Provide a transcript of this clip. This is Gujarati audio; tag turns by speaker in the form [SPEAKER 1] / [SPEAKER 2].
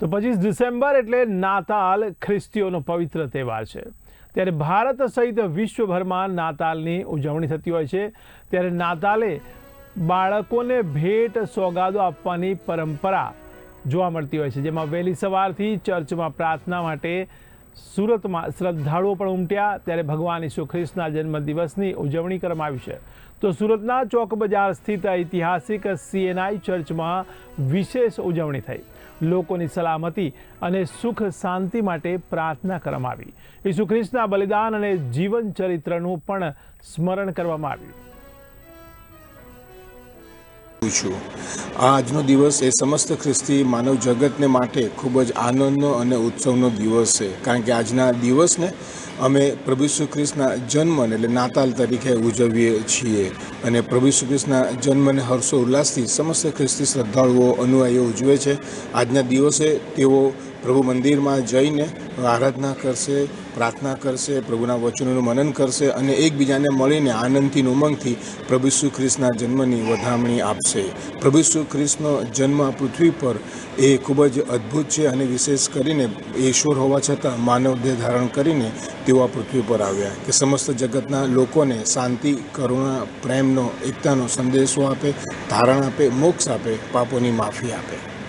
[SPEAKER 1] તો 25 ડિસેમ્બર એટલે નાતાલ ખ્રિસ્તીઓનો પવિત્ર તહેવાર છે। ત્યારે ભારત સહિત વિશ્વભરમાં નાતાલની ઉજવણી થતી હોય છે। ત્યારે નાતાલે બાળકોને ભેટ સોગાદો આપવાની પરંપરા જોવા મળતી હોય છે, જેમાં વહેલી સવારથી ચર્ચમાં પ્રાર્થના માટે સુરતમાં શ્રદ્ધાળુઓ પણ ઉમટ્યા। ત્યારે ભગવાન ઈસુ ખ્રિસ્તના જન્મદિવસની ઉજવણી કરવામાં આવી છે। તો સુરતના ચોક બજાર સ્થિત ઐતિહાસિક CNI ચર્ચમાં વિશેષ ઉજવણી થઈ। લોકોની સલામતી અને સુખ શાંતિ માટે પ્રાર્થના કરવામાં આવી। ઈસુ ખ્રિસ્તના બલિદાન અને જીવન ચરિત્રનું પણ સ્મરણ કરવામાં આવ્યું।
[SPEAKER 2] આજનો દિવસ એ સમસ્ત ખ્રિસ્તી માનવ જગતને માટે ખૂબ જ આનંદનો અને ઉત્સવનો દિવસ છે, કારણ કે આજના દિવસને અમે પ્રભુ ઈસુ ખ્રિસ્તના જન્મને એટલે નાતાલ તરીકે ઉજવીએ છીએ અને પ્રભુ ઈસુ ખ્રિસ્તના જન્મને હર્ષો ઉલ્લાસથી સમસ્ત ખ્રિસ્તી શ્રદ્ધાળુઓ અનુયાયીઓ ઉજવે છે। આજના દિવસે તેઓ પ્રભુ મંદિરમાં જઈને આરાધના કરશે, પ્રાર્થના કરશે, પ્રભુના વચનોનું મનન કરશે અને એકબીજાને મળીને આનંદથી ઉમંગથી પ્રભુ ઈસુ ખ્રિસ્તના જન્મની વધામણી આપશે। પ્રભુ ઈસુ ખ્રિસ્તનો જન્મ પૃથ્વી પર એ ખૂબ જ અદ્ભુત છે અને વિશેષ કરીને ઈશ્વર હોવા છતાં માનવ દેહ ધારણ કરીને તેઓ આ પૃથ્વી પર આવ્યા કે સમસ્ત જગતના લોકોને શાંતિ, કરુણા, પ્રેમનો, એકતાનો સંદેશો આપે, ધારણ આપે, મોક્ષ આપે, પાપોની માફી આપે।